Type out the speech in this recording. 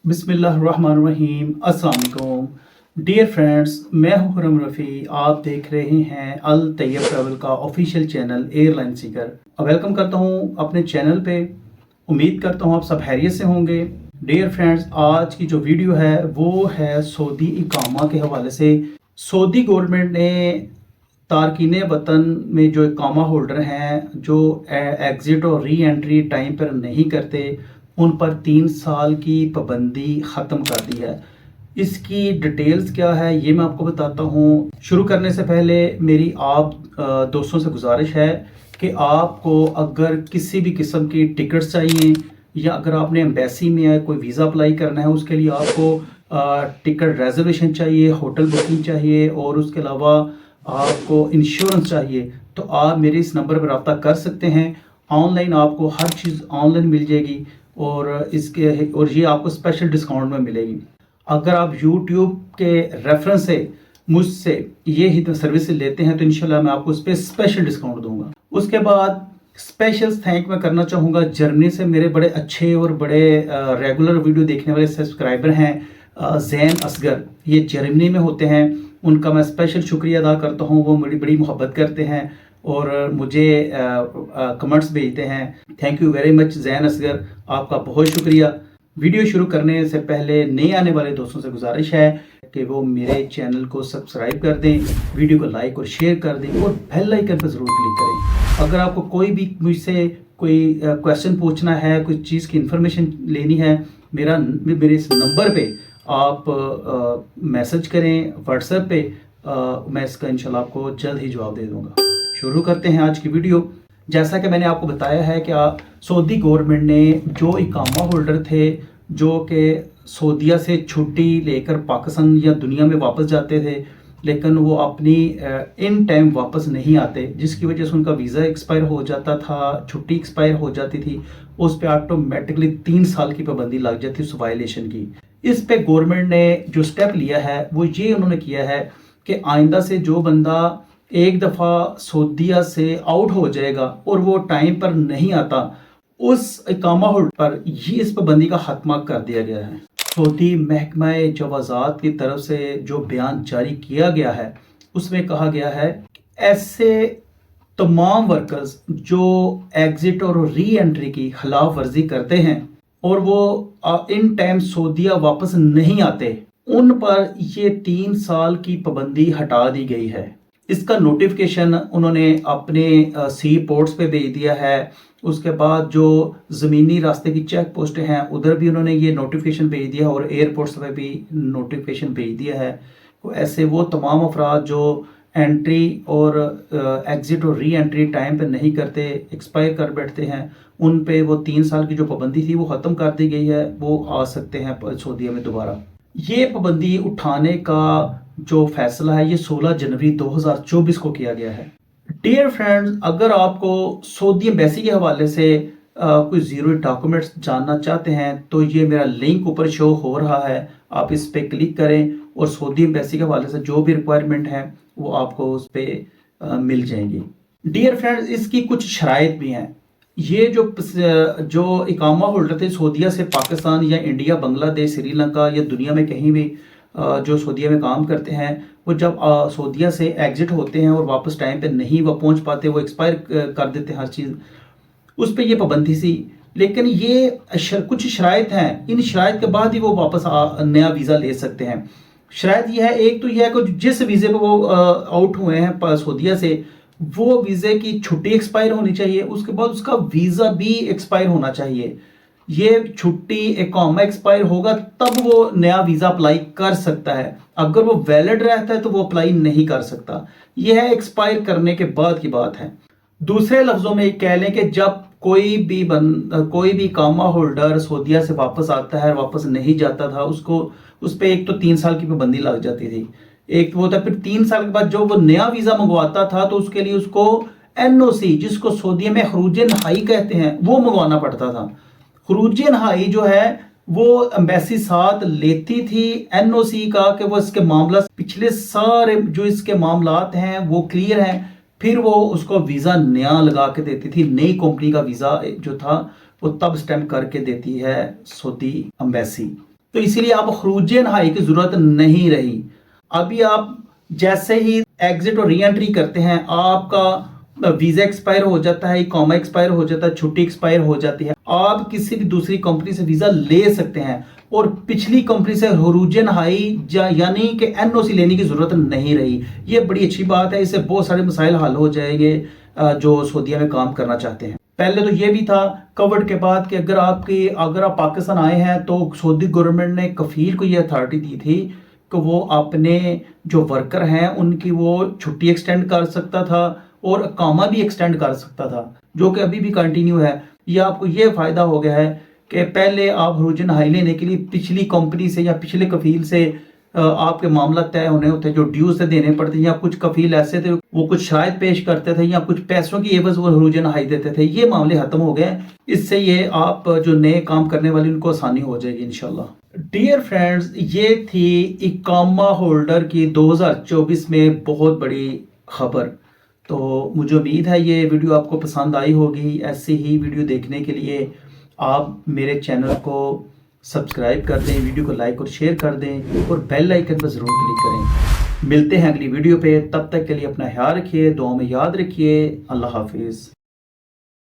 बिस्मिल्लाहिर्रहमानिर्रहीम। अस्सलाम वालेकुम डियर फ्रेंड्स, मैं हूं खुरम रफ़ी। आप देख रहे हैं अल तैयब ट्रैवल का official channel airline Sikar. Welcome करता हूं अपने चैनल पे। उम्मीद करता हूं आप सब खैरियत से होंगे। डियर फ्रेंड्स, आज की जो वीडियो है वो है सऊदी इकामा के हवाले से। सऊदी गवर्नमेंट ने तारकीन वतन में जो इकामा होल्डर हैं जो एग्ज़िट और री एंट्री टाइम पर नहीं करते, उन पर 3 साल की पाबंदी ख़त्म कर दी है। इसकी डिटेल्स क्या है ये मैं आपको बताता हूँ। शुरू करने से पहले मेरी आप दोस्तों से गुजारिश है कि आपको अगर किसी भी किस्म की टिकट्स चाहिए या अगर आपने एम्बेसी में कोई वीज़ा अप्लाई करना है, उसके लिए आपको टिकट रिजर्वेशन चाहिए, होटल बुकिंग चाहिए और उसके अलावा आपको इंश्योरेंस चाहिए, तो आप मेरे इस नंबर पर रब्ता कर सकते हैं। ऑनलाइन आपको हर चीज़ ऑनलाइन मिल जाएगी और ये आपको स्पेशल डिस्काउंट में मिलेगी। अगर आप YouTube के रेफरेंस से मुझसे ये ही सर्विस लेते हैं तो इंशाल्लाह मैं आपको उस पर स्पेशल डिस्काउंट दूंगा। उसके बाद स्पेशल थैंक मैं करना चाहूँगा जर्मनी से मेरे बड़े अच्छे और बड़े रेगुलर वीडियो देखने वाले सब्सक्राइबर हैं जैन असगर। ये जर्मनी में होते हैं, उनका मैं स्पेशल शुक्रिया अदा करता हूँ। वो बड़ी बड़ी मोहब्बत करते हैं और मुझे कमेंट्स भेजते हैं। Thank you very much Jain Asgar, आपका बहुत शुक्रिया। वीडियो शुरू करने से पहले नए आने वाले दोस्तों से गुजारिश है कि वो मेरे चैनल को सब्सक्राइब कर दें, वीडियो को लाइक और शेयर कर दें और बेल आइकन पर ज़रूर क्लिक करें। अगर आपको कोई भी मुझसे कोई क्वेश्चन पूछना है, कोई चीज़ की इन्फॉर्मेशन लेनी है, मेरे इस नंबर पे आप मैसेज करें व्हाट्सएप पे। मैं इसका इंशाल्लाह आपको जल्द ही जवाब दे दूंगा। शुरू करते हैं आज की वीडियो। जैसा कि मैंने आपको बताया है कि सऊदी गवर्नमेंट ने जो इकामा होल्डर थे जो कि सऊदीया से छुट्टी लेकर पाकिस्तान या दुनिया में वापस जाते थे, लेकिन वो अपनी इन टाइम वापस नहीं आते, जिसकी वजह से उनका वीज़ा एक्सपायर हो जाता था, छुट्टी एक्सपायर हो जाती थी, उस पर ऑटोमेटिकली 3 साल की पाबंदी लग जाती है उस वायलेशन की। इस पे गवर्नमेंट ने जो स्टेप लिया है वो ये उन्होंने किया है कि आइंदा से जो बंदा एक दफ़ा सऊदीया से आउट हो जाएगा और वो टाइम पर नहीं आता, उस इकामा होल्डर पर ये इस पाबंदी का खात्मा कर दिया गया है। सऊदी महकमा जवाज़ात की तरफ से जो बयान जारी किया गया है उसमें कहा गया है ऐसे तमाम वर्कर्स जो एग्जिट और री एंट्री की खिलाफ वर्जी करते हैं और वो इन टाइम सऊदीया वापस नहीं आते, उन पर ये 3 साल की पाबंदी हटा दी गई है। इसका नोटिफिकेशन उन्होंने अपने सी पोर्ट्स पे भेज दिया है। उसके बाद जो ज़मीनी रास्ते की चेक पोस्ट हैं उधर भी उन्होंने ये नोटिफिकेशन भेज दिया और एयरपोर्ट्स पे भी नोटिफिकेशन भेज दिया है। तो ऐसे वो तमाम अफराद जो एंट्री और एग्ज़िट और री एंट्री टाइम पे नहीं करते, एक्सपायर कर बैठते हैं, उन पे वो 3 साल की जो पाबंदी थी वो ख़त्म कर दी गई है। वो आ सकते हैं सऊदीया में दोबारा। ये पाबंदी उठाने का जो फैसला है ये 16 जनवरी 2024 को किया गया है। डियर फ्रेंड्स, अगर आपको सऊदी एम्बेसी के हवाले से कोई ज़रूरी डॉक्यूमेंट्स जानना चाहते हैं तो ये मेरा लिंक ऊपर शो हो रहा है, आप इस पर क्लिक करें और सऊदी एम्बेसी के हवाले से जो भी रिक्वायरमेंट है वो आपको उस पर मिल जाएंगी। डियर फ्रेंड्स, इसकी कुछ शराइत भी हैं। ये जो इकामा होल्डर थे सऊदीया से पाकिस्तान या इंडिया, बांग्लादेश, श्रीलंका या दुनिया में कहीं भी जो सऊदीया में काम करते हैं, वो जब सऊदीया से एग्जिट होते हैं और वापस टाइम पे नहीं वो पहुंच पाते, वो एक्सपायर कर देते हैं हर चीज़, उस पर ये पाबंदी सी। लेकिन ये कुछ शराइत हैं, इन शराइत के बाद ही वो वापस नया वीज़ा ले सकते हैं। शराइत ये है, एक तो यह है कि जिस वीज़े पर वो आउट हुए हैं सऊदीया से, वो वीज़े की छुट्टी एक्सपायर होनी चाहिए, उसके बाद उसका वीज़ा भी एक्सपायर होना चाहिए। ये छुट्टी इकामा एक्सपायर होगा तब वो नया वीज़ा अप्लाई कर सकता है। अगर वो वैलिड रहता है तो वो अप्लाई नहीं कर सकता। यह है एक्सपायर करने के बाद की बात है। दूसरे लफ्ज़ों में कह लें कि जब कोई भी इकामा होल्डर सऊदीया से वापस आता है, वापस नहीं जाता था, उसको उस पर एक तो 3 साल की पाबंदी लग जाती थी। एक तो वो था, फिर 3 साल के बाद जो वो नया वीज़ा मंगवाता था तो उसके लिए उसको NOC, जिसको सऊदीया में खरूज नहाई कहते हैं, वो मंगवाना पड़ता था। खरूज नहाई जो है वो एम्बेसी साथ लेती थी NOC का कि वो इसके मामला पिछले सारे जो इसके मामलात हैं वो क्लियर हैं, फिर वो उसको वीज़ा नया लगा के देती थी। नई कंपनी का वीज़ा जो था वो तब स्टैम्प करके देती है सऊदी एम्बेसी। तो इसीलिए अब खरूज नहाई की ज़रूरत नहीं रही। अभी आप जैसे ही एग्जिट और री एंट्री करते हैं, आपका वीज़ा एक्सपायर हो जाता है, इकामा एक्सपायर हो जाता है, छुट्टी एक्सपायर हो जाती है, आप किसी भी दूसरी कंपनी से वीज़ा ले सकते हैं और पिछली कंपनी से खरूज नहाई यानी कि एनओसी लेने की ज़रूरत नहीं रही। ये बड़ी अच्छी बात है, इससे बहुत सारे मसाइल हल हो जाएंगे जो सऊदीया में काम करना चाहते हैं। पहले तो ये भी था कोविड के बाद कि अगर आप पाकिस्तान आए हैं तो सऊदी गवर्नमेंट ने कफील को ये अथॉरिटी दी थी कि वो अपने जो वर्कर हैं उनकी वो छुट्टी एक्सटेंड कर सकता था और इकामा भी एक्सटेंड कर सकता था, जो कि अभी भी कंटिन्यू है। ये आपको ये फ़ायदा हो गया है कि पहले आप खरूज नहाई लेने के लिए पिछली कंपनी से या पिछले कफील से आपके मामला तय होने होते, जो ड्यूज से देने पड़ते, या कुछ कफील ऐसे थे वो कुछ शायद पेश करते थे या कुछ पैसों की एवज वो खरूज नहाई देते थे। ये मामले खत्म हो गए। इससे ये आप जो नए काम करने वाले उनको आसानी हो जाएगी इंशाल्लाह। डियर फ्रेंड्स, ये थी इकामा होल्डर की 2024 में बहुत बड़ी खबर। तो मुझे उम्मीद है ये वीडियो आपको पसंद आई होगी। ऐसे ही वीडियो देखने के लिए आप मेरे चैनल को सब्सक्राइब कर दें, वीडियो को लाइक और शेयर कर दें और बेल आइकन पर ज़रूर क्लिक करें। मिलते हैं अगली वीडियो पे, तब तक के लिए अपना ख्याल रखिए, दुआ में याद रखिए। अल्लाह हाफिज़।